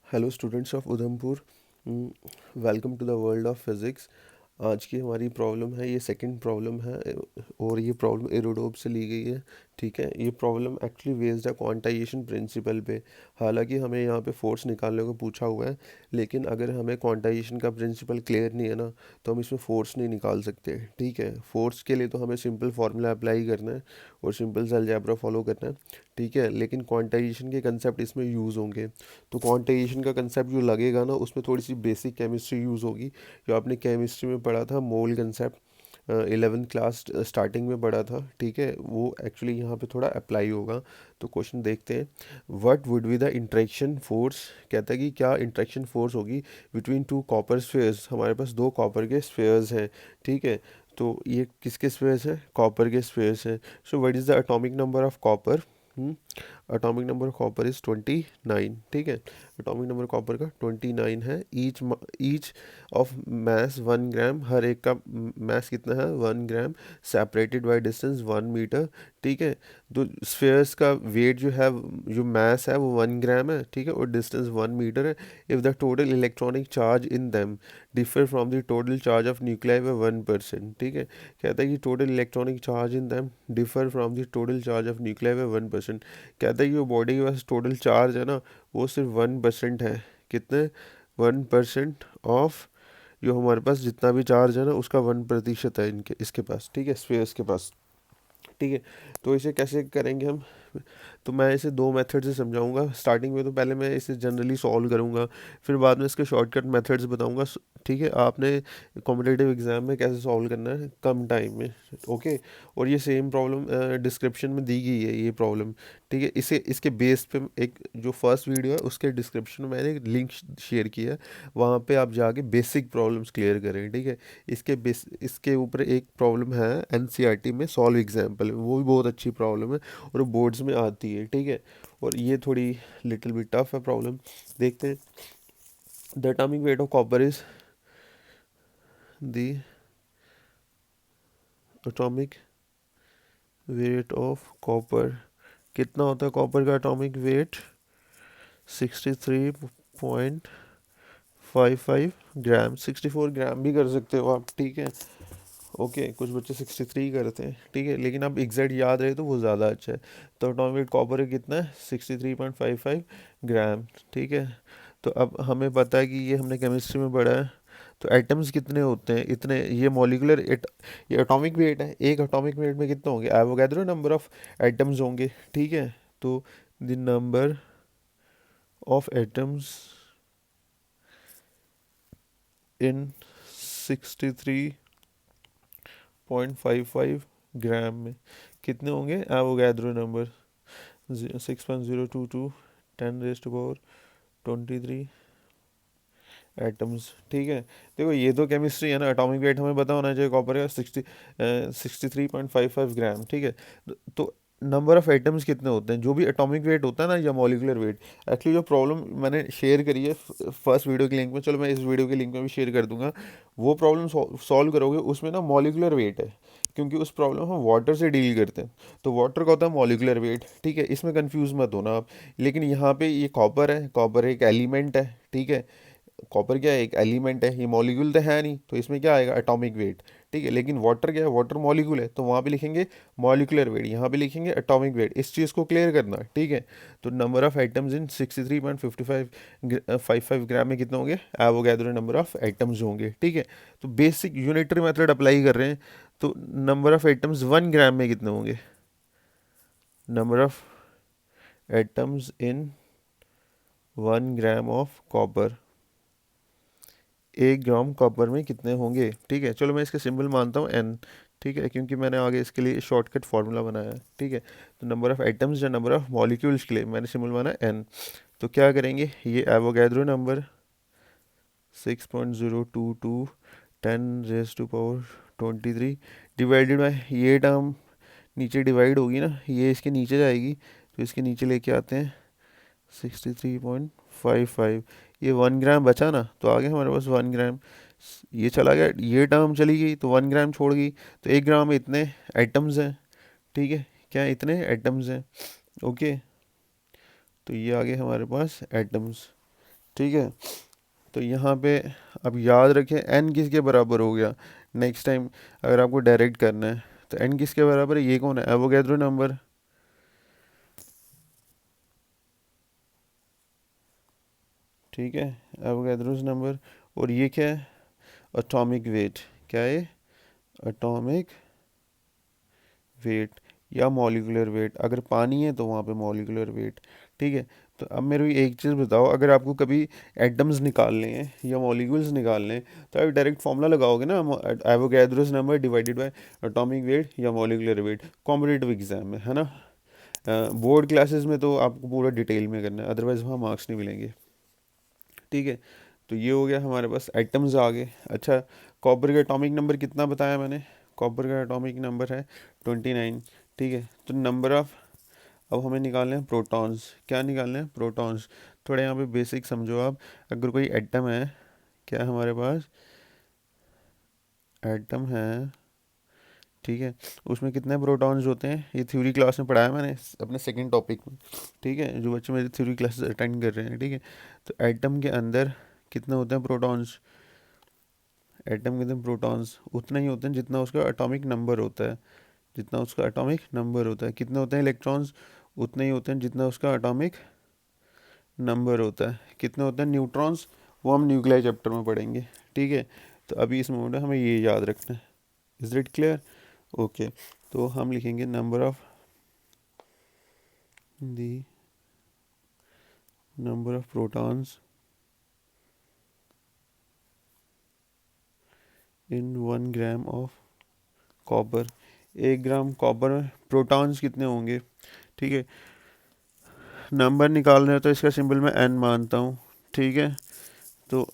Hello students of Udhampur, welcome to the world of physics. आज की हमारी प्रॉब्लम है, ये सेकंड प्रॉब्लम है और ये प्रॉब्लम एरोडोप से ली गई है। ठीक है, ये प्रॉब्लम एक्चुअली बेस्ड है क्वांटाइजेशन प्रिंसिपल पे। हालांकि हमें यहाँ पे फोर्स निकालने को पूछा हुआ है, लेकिन अगर हमें क्वांटाइजेशन का प्रिंसिपल क्लियर नहीं है ना, तो हम इसमें फोर्स नहीं निकाल सकते। ठीक है, फोर्स के लिए तो हमें सिंपल फार्मूला अप्लाई करना है और सिंपल सा अलजेब्रा फॉलो करना है। ठीक है, लेकिन क्वांटाइजेशन के कंसेप्ट इसमें यूज़ होंगे। तो क्वांटाइजेशन का कंसेप्ट जो लगेगा ना, उसमें थोड़ी सी बेसिक केमिस्ट्री यूज़ होगी। जो आपने केमिस्ट्री में पढ़ा था, मोल कंसेप्ट 11th क्लास स्टार्टिंग में पढ़ा था। ठीक है, वो एक्चुअली यहाँ पे थोड़ा अप्लाई होगा। तो क्वेश्चन देखते हैं। What would be the interaction force. कहता है कि क्या इंट्रैक्शन फोर्स होगी बिटवीन टू कॉपर स्फेयर्स। हमारे पास दो कॉपर के स्फेयर्स हैं। ठीक है, तो ये किसके स्फेयर्स हैं? कॉपर के स्फेयर्स हैं। So what is the atomic number of copper? Atomic number copper is 29। ठीक है, एटॉमिक नंबर कॉपर का 29 है। ईच ऑफ मैस 1 ग्राम, हर एक का मैस कितना है? 1 ग्राम, सेपरेटेड बाय डिस्टेंस 1 मीटर। ठीक है, तो स्फेयर्स का वेट जो है, जो मैस है वो 1 ग्राम है। ठीक है, और डिस्टेंस 1 मीटर है। If the total electronic charge in them differ from the total charge of nuclei by 1%। ठीक है, कहता है कि total electronic charge in them differ from the total charge of nuclei by 1%। कहता है कि वो बॉडी के पास टोटल चार्ज है ना, वो सिर्फ 1% है। कितने? 1% ऑफ जो हमारे पास जितना भी चार्ज है ना, उसका 1% है इनके इसके पास। ठीक है, स्फेयर्स के पास। ठीक है, तो इसे कैसे करेंगे हम? तो मैं इसे दो मेथड से समझाऊंगा। स्टार्टिंग में तो पहले मैं इसे जनरली सॉल्व करूंगा, फिर बाद में इसके शॉर्टकट मेथड्स बताऊंगा। ठीक है, आपने कॉम्पिटिटिव एग्जाम में कैसे सॉल्व करना है कम टाइम में। ओके, और ये सेम प्रॉब्लम डिस्क्रिप्शन में दी गई है ये प्रॉब्लम। ठीक है, इसे इसके बेस पे एक जो फर्स्ट वीडियो है उसके डिस्क्रिप्शन में मैंने एक लिंक शेयर किया है, वहाँ पे आप जाके बेसिक प्रॉब्लम्स क्लियर करें। ठीक है, इसके ऊपर एक प्रॉब्लम है एनसीईआरटी में, सॉल्व एग्जाम्पल, वो भी बहुत अच्छी प्रॉब्लम है और बोर्ड्स में आती है। ठीक है, और ये थोड़ी लिटिल बिट टफ है प्रॉब्लम। देखते हैं। The atomic weight of copper is the atomic weight of copper. कितना होता है कॉपर का एटॉमिक वेट? 63.55 ग्राम। 64 ग्राम भी कर सकते हो आप। ठीक है, ओके, कुछ बच्चे 63 करते हैं। ठीक है, लेकिन अब एग्जैक्ट याद रहे तो वो ज़्यादा अच्छा है। तो एटॉमिक वेट कॉपर का कितना है? 63.55 ग्राम। ठीक है, तो अब हमें पता है कि ये हमने केमिस्ट्री में पढ़ा है। तो एटम्स कितने होते हैं? इतने। ये मॉलिकुलर ये एटॉमिक वेट है। एक एटॉमिक वेट में कितने होंगे? एवोगैड्रो नंबर ऑफ एटम्स होंगे। ठीक है, तो the number of atoms in 63.55 ग्राम में कितने होंगे? Avogadro number 6.022 10⁻23 atoms. ठीक है, देखो ये तो केमिस्ट्री है ना, एटॉमिक वेट हमें पता होना चाहिए कॉपर का 63.55 ग्राम। ठीक है, तो नंबर ऑफ एटम्स कितने होते हैं? जो भी एटॉमिक वेट होता है ना, या मॉलिकुलर वेट। एक्चुअली जो प्रॉब्लम मैंने शेयर करी है फर्स्ट वीडियो के लिंक में, चलो मैं इस वीडियो के लिंक में भी शेयर कर दूंगा। वो प्रॉब्लम सॉल्व करोगे, उसमें ना मॉलिकुलर वेट है, क्योंकि उस प्रॉब्लम हम वाटर से डील करते हैं। तो वाटर का होता है मॉलिकुलर वेट। ठीक है, इसमें कंफ्यूज मत होना आप। लेकिन यहाँ पे ये कॉपर है, कॉपर एक एलिमेंट है। ठीक है, कॉपर क्या है? एक एलिमेंट है, ये मॉलिक्यूल तो है नहीं, तो इसमें क्या आएगा? Atomic weight. ठीक है, लेकिन वाटर क्या है? वाटर मॉलिक्यूल है, तो वहाँ पे लिखेंगे मॉलिकुलर वेट, यहाँ पे लिखेंगे एटॉमिक वेट। इस चीज़ को क्लियर करना। ठीक है, तो नंबर ऑफ एटम्स इन 63.55 ग्राम में कितने होंगे? एवोगैड्रो नंबर ऑफ एटम्स होंगे। ठीक है, तो बेसिक यूनिटरी मेथड अप्लाई कर रहे हैं। तो नंबर ऑफ एटम्स 1 ग्राम में कितने होंगे? Number of atoms in 1 gram of copper, 1 gram copper में कितने होंगे? ठीक है, चलो मैं इसके सिंबल मानता हूँ एन। ठीक है, क्योंकि मैंने आगे इसके लिए शॉर्टकट फार्मूला बनाया है। ठीक है, तो नंबर ऑफ एटम्स या नंबर ऑफ मॉलिक्यूल्स के लिए मैंने सिंबल माना एन। तो क्या करेंगे? ये एवोगैड्रो नंबर 6.022 10⁻23 डिवाइडेड बाय ये टर्म नीचे डिवाइड होगी ना, ये इसके नीचे जाएगी, तो इसके नीचे लेके आते हैं 63.55। ये 1 ग्राम बचा ना, तो आगे हमारे पास 1 ग्राम, ये चला गया, ये टर्म चली गई, तो 1 ग्राम छोड़ गई। तो 1 ग्राम में इतने एटम्स हैं। ठीक है, क्या इतने एटम्स हैं? ओके, तो ये आ गए हमारे पास एटम्स। ठीक है। तो यहाँ पे अब याद रखें एन किसके बराबर हो गया। नेक्स्ट टाइम अगर आपको डायरेक्ट करना है तो एन किसके बराबर है, ये कौन है, एवोगैड्रो नंबर। ठीक है, एवोगैड्रोस नंबर। और ये क्या है, एटॉमिक वेट। क्या है, एटॉमिक वेट या मॉलिक्यूलर वेट। अगर पानी है तो वहाँ पे मॉलिक्यूलर वेट। ठीक है। तो अब मेरे को एक चीज़ बताओ, अगर आपको कभी एटम्स निकालने हैं या मॉलिक्यूल्स निकालने हैं तो आप डायरेक्ट फॉर्मूला लगाओगे ना, Avogadro's number divided by atomic weight या मॉलिक्यूलर वेट, कॉम्पिटिटिव एग्जाम में, है ना। बोर्ड क्लासेस में तो आपको पूरा डिटेल में करना है, अदरवाइज वहाँ मार्क्स नहीं मिलेंगे। ठीक है। तो ये हो गया हमारे पास एटम्स आ गए। अच्छा, कॉपर का एटॉमिक नंबर कितना बताया मैंने, कॉपर का एटॉमिक नंबर है 29। ठीक है। तो नंबर ऑफ, अब हमें निकालने हैं प्रोटॉन्स। क्या निकालने हैं, प्रोटॉन्स। थोड़ा यहाँ पे बेसिक समझो आप। अगर कोई एटम है, क्या है हमारे पास, एटम है, ठीक है, उसमें कितने प्रोटॉन्स होते हैं, ये थ्योरी क्लास में पढ़ाया मैंने अपने सेकंड टॉपिक में। ठीक है, जो बच्चे मेरी थ्योरी क्लासेस अटेंड कर रहे हैं। ठीक है। तो एटम के अंदर कितने होते हैं प्रोटॉन्स, एटम के अंदर प्रोटॉन्स उतना ही होते हैं जितना उसका एटॉमिक नंबर होता है, जितना उसका एटॉमिक नंबर होता है। कितने होते हैं इलेक्ट्रॉन्स, उतने ही होते हैं जितना उसका एटॉमिक नंबर होता है। कितने होते हैं न्यूट्रॉन्स, वो हम न्यूक्लियर चैप्टर में पढ़ेंगे। ठीक है। तो अभी इस मोमेंट में हमें ये याद रखना है। Is it clear, okay. तो हम लिखेंगे number of, the number of protons in 1 gram of copper. 1 gram copper में प्रोटॉन्स कितने होंगे। ठीक है। नंबर निकाल रहे हो तो इसका सिंबल मैं एन मानता हूँ। ठीक है। तो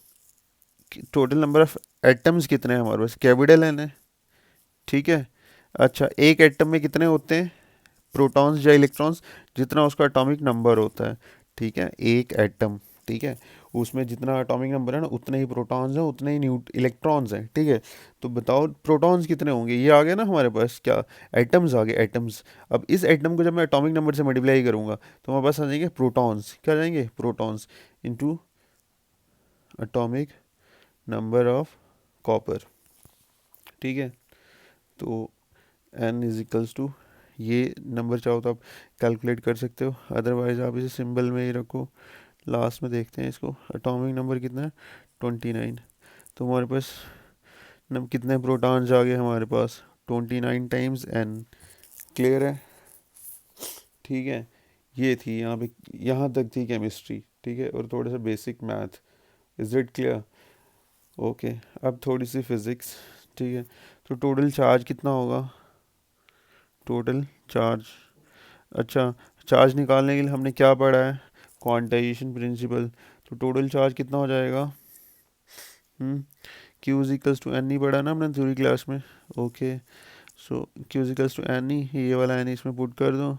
टोटल नंबर ऑफ एटम्स कितने हैं हमारे पास, कैपिटल एन है। ठीक है। अच्छा, एक एटम में कितने होते हैं प्रोटॉन्स या इलेक्ट्रॉन्स, जितना उसका एटॉमिक नंबर होता है। ठीक है, एक एटम, ठीक है, उसमें जितना एटॉमिक नंबर है ना उतने ही प्रोटॉन्स हैं, उतने ही न्यू इलेक्ट्रॉन्स हैं। ठीक है। तो बताओ प्रोटॉन्स कितने होंगे, ये आ गया ना हमारे पास, क्या एटम्स आ गए, एटम्स। अब इस एटम को जब मैं एटॉमिक नंबर से मल्टीप्लाई करूंगा तो हमारे पास आ जाएंगे प्रोटॉन्स। क्या आ जाएंगे, protons into atomic number of copper. ठीक है। तो एन इज इक्वल्स टू, ये नंबर चाहो तो आप कैलकुलेट कर सकते हो, अदरवाइज आप इसे सिंबल में ही रखो। लास्ट में देखते हैं इसको, एटॉमिक नंबर कितना है 29। तो हमारे पास कितने प्रोटॉन्स आ गए हमारे पास, 29 टाइम्स एन। क्लियर है। ठीक है। ये थी यहाँ पे, यहाँ तक थी केमिस्ट्री। ठीक है, और थोड़ा सा basic math. Is it clear, okay. अब थोड़ी सी फिज़िक्स। ठीक है। तो टोटल चार्ज कितना होगा, टोटल चार्ज। अच्छा, चार्ज निकालने के लिए हमने क्या पढ़ा है, क्वांटाइजेशन प्रिंसिपल। तो टोटल चार्ज कितना हो जाएगा, Q is equals to n ही पढ़ा ना हमने थ्योरी क्लास में। Okay, so Q is equals to n ही, ये वाला एन इसमें पुट कर दो,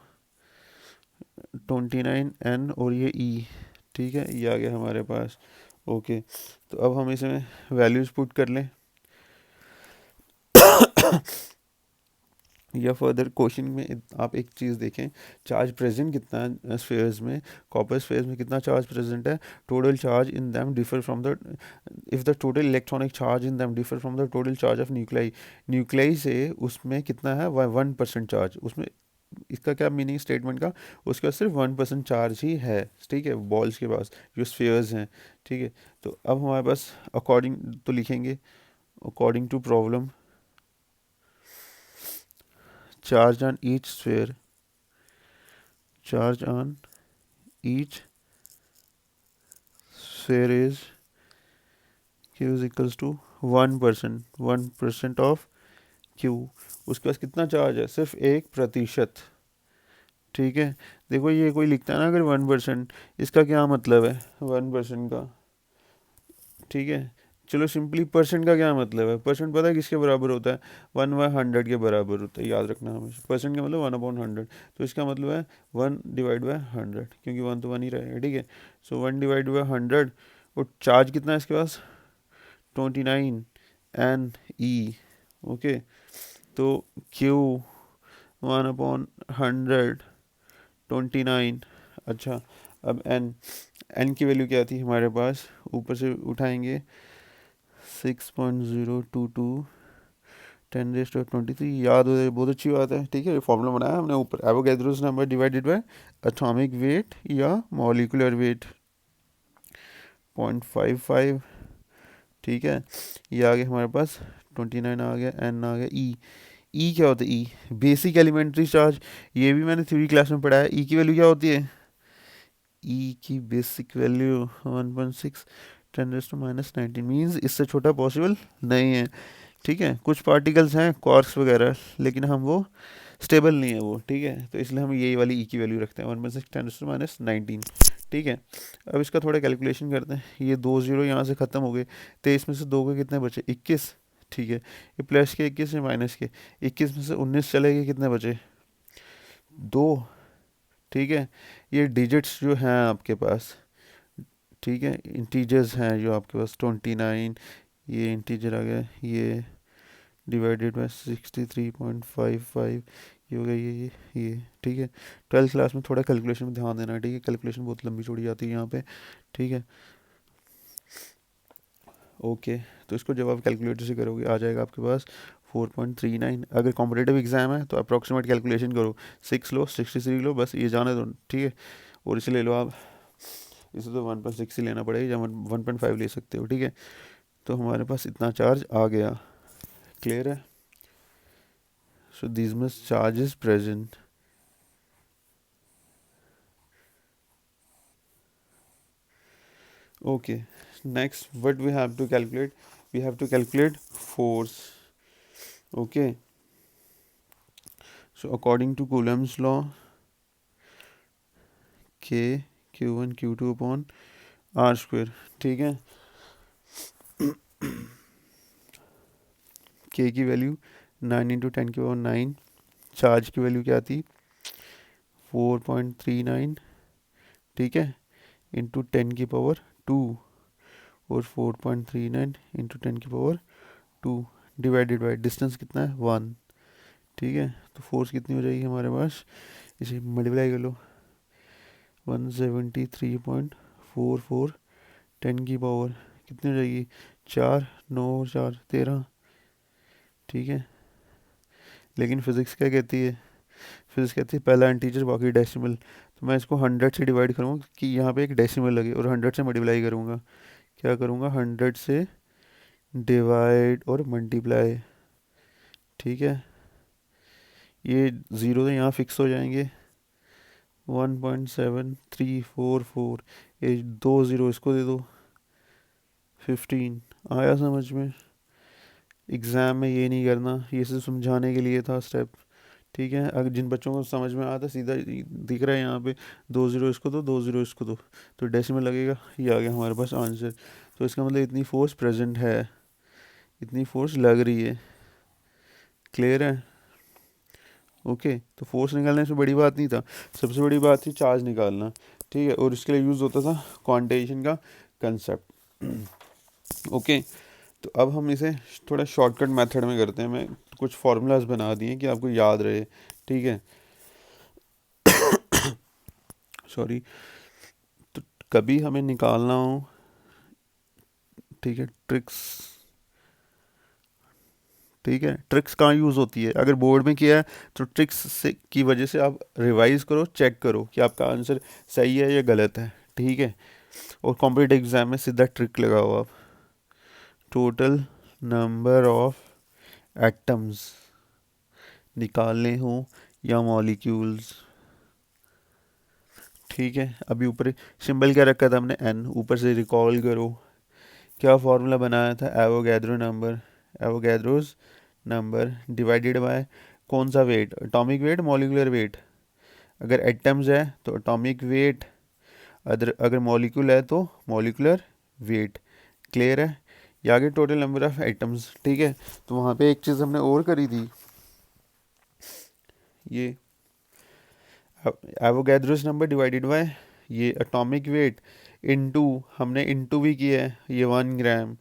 29 एन और ये ई। ठीक है, ये आ गया हमारे पास। ओके। तो अब हम इसमें वैल्यूज़ पुट कर लें या फर्दर क्वेश्चन में आप एक चीज़ देखें, चार्ज प्रेजेंट कितना है स्फेयर्स में, कॉपर स्फेयर्स में कितना चार्ज प्रेजेंट है, total charge in them differ from the, if the total electronic charge in them differ from the total charge of nuclei. Nuclei से उसमें कितना है 1% चार्ज उसमें। इसका क्या मीनिंग स्टेटमेंट का, उसके पास सिर्फ 1% चार्ज ही है। ठीक है, बॉल्स के पास जो स्फेयर्स हैं। ठीक है। तो अब हमारे पास अकॉर्डिंग तो लिखेंगे, according to problem, charge on each sphere, charge on each sphere is q is equals to 1%, 1% of q। उसके पास कितना चार्ज है, सिर्फ 1%। ठीक है। देखो ये कोई लिखता है ना अगर 1%, इसका क्या मतलब है 1% का। ठीक है। चलो सिंपली परसेंट का क्या मतलब है, परसेंट पता है किसके बराबर होता है, 1/100 के बराबर होता है, याद रखना हमेशा। परसेंट का मतलब 1/100, तो इसका मतलब है 1/100, क्योंकि 1 तो 1 ही रहेगा। ठीक है। सो 1/100। और चार्ज कितना है इसके पास, 29 N E। ओके। तो Q 1/100, 29। अच्छा, अब एन की वैल्यू क्या थी हमारे पास, ऊपर से उठाएंगे 6.022 10⁻23, याद हो जाए बहुत अच्छी बात है, ठीक है। फॉर्मूला बनाया हमने ऊपर, Avogadro's number divided by atomic weight या मॉलिक्यूलर वेट 0.55, ठीक है। ये आ गया हमारे पास 29 आ गया, एन आ गया। ई क्या होता है, ई बेसिक एलिमेंट्री चार्ज, ये भी मैंने थ्योरी क्लास में पढ़ा है। ई की वैल्यू क्या होती है, ई की बेसिक वैल्यू 1.6 10⁻⁻19 मीन्स इससे छोटा पॉसिबल नहीं है, ठीक है। कुछ पार्टिकल्स हैं क्वार्क्स वगैरह, लेकिन हम वो स्टेबल नहीं है वो, ठीक है। तो इसलिए हम यही वाली ई की वैल्यू रखते हैं 1.6 10⁻⁻19, ठीक है। अब इसका थोड़ा कैलकुलेशन करते हैं। ये 2 जीरो यहाँ से ख़त्म हो गए, 23 में से 2 के कितने बचे, 21, ठीक है। ये प्लस के 21 या माइनस के 21 में से 19 चले गए, कितने बचे, 2, ठीक है। ये डिजिट्स जो हैं आपके पास, ठीक है, इंटीजर्स हैं जो आपके पास 29, ये इंटीजर आ गया, ये डिवाइडेड बाय 63.55, ये हो गया, ये ठीक है। 12th क्लास में थोड़ा कैलकुलेशन में ध्यान देना, ठीक है। कैलकुलेशन बहुत लंबी चौड़ी आती है यहाँ पे, ठीक है। ओके, तो इसको जब आप कैलकुलेटर से करोगे आ जाएगा आपके पास 4.39। अगर कॉम्पिटेटिव एग्जाम है तो अप्रॉक्सीमेट कैलकुलेशन करो, 6 लो, 63 लो, बस ये जाने दो, ठीक है। और इसे ले लो आप, इसे तो 1.6 ही लेना पड़ेगा, या 1.5 ले सकते हो, ठीक है। तो हमारे पास इतना चार्ज आ गया, क्लियर है। So this much charge is present. Okay, next what we have to calculate, we have to calculate force. Okay, so according to Coulomb's law, K Q1 Q2 upon R square, ठीक है। K की value 9 into 10⁻9, charge की value क्या थी 4.39, ठीक है, into 10⁻², और 4.39 into 10⁻², divided by distance कितना है 1, ठीक है। तो फोर्स कितनी हो जाएगी हमारे पास, इसे मल्टीप्लाई कर लो, 173.44, 10⁻, कितनी हो जाएगी 4, 9 और 4 13, ठीक है। लेकिन फिजिक्स क्या कहती है, फिजिक्स कहती है पहला इंटीजर बाकी डेसिमल। तो मैं इसको 100 से डिवाइड करूँगा कि यहाँ पे एक डेसिमल लगे, और 100 से मल्टीप्लाई करूँगा, क्या करूँगा 100 से डिवाइड और मल्टीप्लाई, ठीक है। ये ज़ीरो तो यहाँ फिक्स हो जाएंगे, 1.7344, ये 2 ज़ीरो इसको दे दो 15। आया समझ में, एग्ज़ाम में ये नहीं करना, ये सिर्फ समझाने के लिए था स्टेप, ठीक है। अगर जिन बच्चों को समझ में आता सीधा दिख रहा है यहाँ पे, 2 ज़ीरो इसको दो, 2 ज़ीरो इसको दो, तो डेसिमल लगेगा, ये आ गया हमारे पास आंसर। तो इसका मतलब इतनी फोर्स प्रेजेंट है, इतनी फोर्स लग रही है, क्लियर है। ओके, तो फोर्स निकालने से बड़ी बात नहीं था, सबसे बड़ी बात थी चार्ज निकालना, ठीक है। और इसके लिए यूज़ होता था क्वांटाइजेशन का कंसेप्ट। ओके, तो अब हम इसे थोड़ा शॉर्टकट मेथड में करते हैं। मैं कुछ फार्मूलाज बना दिए कि आपको याद रहे, ठीक है। सॉरी, तो कभी हमें निकालना हो, ठीक है, ट्रिक्स, ठीक है। ट्रिक्स कहाँ यूज़ होती है, अगर बोर्ड में किया है तो ट्रिक्स से की वजह से आप रिवाइज करो, चेक करो कि आपका आंसर सही है या गलत है, ठीक है। और कॉम्पिटेटिव एग्जाम में सीधा ट्रिक लगाओ आप, टोटल नंबर ऑफ एटम्स निकालने हो या मॉलिक्यूल्स, ठीक है। अभी ऊपर सिंबल क्या रखा था हमने, एन, ऊपर से रिकॉल करो क्या फॉर्मूला बनाया था, Avogadro number, Avogadro's number divided by कौन सा weight, atomic weight molecular weight. अगर एटम्स है तो एटॉमिक वेट, अगर मॉलिक्यूल है तो मॉलिकुलर वेट, क्लियर है। ये आगे टोटल नंबर ऑफ एटम्स, ठीक है। तो वहाँ पे एक चीज़ हमने और करी थी, ये एवोगैड्रोस नंबर डिवाइडेड बाय ये एटॉमिक वेट इनटू, हमने इनटू भी किया है, ये 1 ग्राम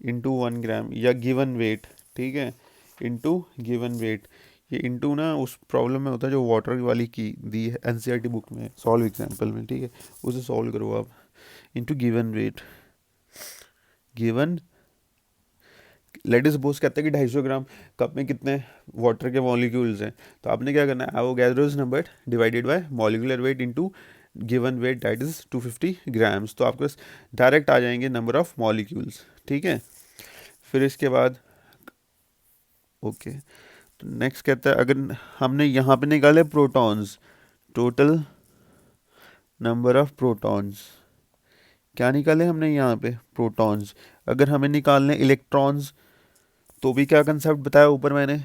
इंटू 1 ग्राम या गिवन वेट, ठीक है, इंटू गिवन वेट। ये इनटू ना उस प्रॉब्लम में होता है जो वाटर वाली की दी है एनसीईआरटी बुक में, सॉल्व एग्जांपल में, ठीक है, उसे सॉल्व करो आप। Into given weight, given, let is suppose कहते हैं कि 250 ग्राम कप में कितने वाटर के मॉलिक्यूल्स हैं, तो आपने क्या करना है, Avogadro's number divided bye molecular weight into given wait that is 250 grams, तो आपके पास डायरेक्ट आ जाएंगे नंबर ऑफ मॉलिक्यूल्स, ठीक है। फिर इसके बाद ओके, तो नेक्स्ट कहता है अगर हमने यहाँ पे निकाले protons, total number of protons, क्या निकाले हमने यहाँ पे, प्रोटॉन्स। अगर हमें निकालने इलेक्ट्रॉन्स, तो भी क्या कंसेप्ट बताया ऊपर मैंने,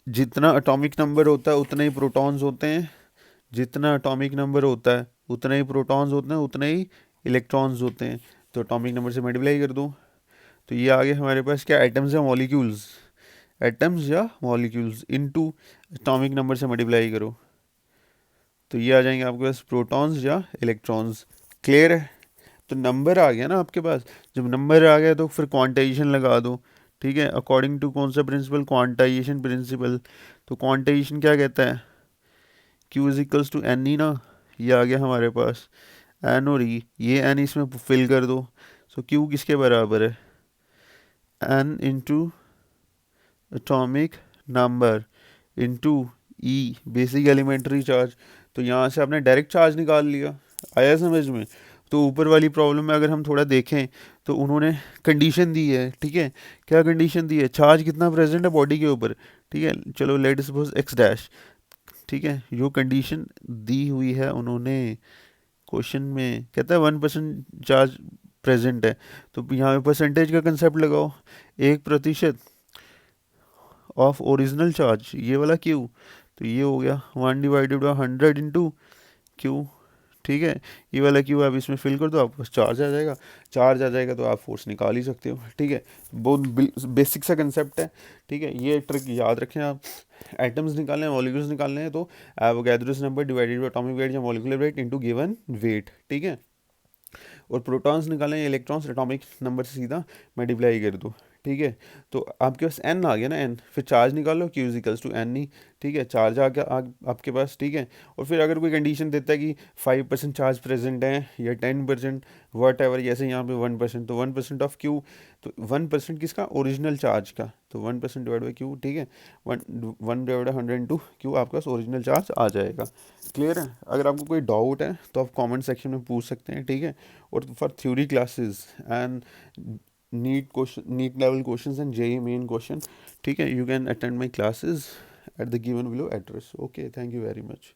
जितना एटॉमिक नंबर होता है उतने ही प्रोटॉन्स होते हैं, जितना एटॉमिक नंबर होता है उतने ही प्रोटॉन्स होते हैं, उतने ही इलेक्ट्रॉन्स होते हैं, तो एटॉमिक नंबर से मल्टीप्लाई कर दूँ, तो ये आगे हमारे पास क्या, एटम्स या मॉलिक्यूल्स, एटम्स या मॉलिक्यूल्स इनटू एटॉमिक नंबर से मल्टीप्लाई करो, तो ये आ जाएंगे आपके पास प्रोटॉन्स या इलेक्ट्रॉन्स। क्लियर है, तो नंबर आ गया ना आपके पास, जब नंबर आ गया तो फिर क्वांटाइजेशन लगा दो, ठीक है, अकॉर्डिंग टू कौन सा प्रिंसिपल, क्वांटाइजेशन प्रिंसिपल। तो क्वांटाइजेशन क्या कहता है, Q is equals to N E ना, ये आ गया हमारे पास एन और ई, ये एन इसमें फिल कर दो, सो क्यू किसके बराबर है, n into atomic number into e basic elementary charge, तो यहाँ से आपने डायरेक्ट चार्ज निकाल लिया, आया समझ में। तो ऊपर वाली प्रॉब्लम में अगर हम थोड़ा देखें तो उन्होंने कंडीशन दी है, ठीक है, क्या कंडीशन दी है, चार्ज कितना प्रेजेंट है बॉडी के ऊपर, ठीक है, चलो लेट सपोज एक्स डैश, ठीक है, जो कंडीशन दी हुई है उन्होंने क्वेश्चन में, कहता है 1% चार्ज प्रेजेंट है, तो यहाँ पे परसेंटेज का कंसेप्ट लगाओ, 1% ऑफ ओरिजिनल चार्ज, ये वाला क्यू, तो ये हो गया 1/100 इंटू क्यू, ठीक है, ये वाला क्यू आप इसमें फिल कर दो, आपके पास चार्ज आ जाएगा, चार्ज आ जाएगा तो आप फोर्स निकाल ही सकते हो, ठीक है, बहुत बेसिक सा कंसेप्ट है, ठीक है, ये ट्रिक याद रखें आप। एटम्स निकालने हैं, मॉलिक्यूल्स निकालने हैं, तो Avogadro's number divided by atomic weight या molecular weight into given weight, ठीक है, और प्रोटॉन्स निकालें या इलेक्ट्रॉन्स एटॉमिक नंबर से सीधा मल्टीप्लाई कर दो, ठीक है, तो आपके पास एन आ गया ना, एन, फिर चार्ज निकालो, Q is equals to N E, ठीक है, चार्ज आ गया आपके पास, ठीक है, और फिर अगर कोई कंडीशन देता है कि 5% चार्ज प्रेजेंट है या 10% वट एवर, जैसे यहाँ पे 1%, तो 1% ऑफ क्यू, तो 1% किसका, ओरिजिनल चार्ज का, तो 1% डिवाइड बाई क्यू, ठीक है, 1/100 इंटू क्यू आपके पास ओरिजिनल चार्ज आ जाएगा। क्लियर है, अगर आपको कोई डाउट है तो आप कमेंट सेक्शन में पूछ सकते हैं, ठीक है, और for theory classes and NEET question, NEET level questions and JEE Main question, ठीक है, you can attend my classes at the given below address. Okay, thank you very much.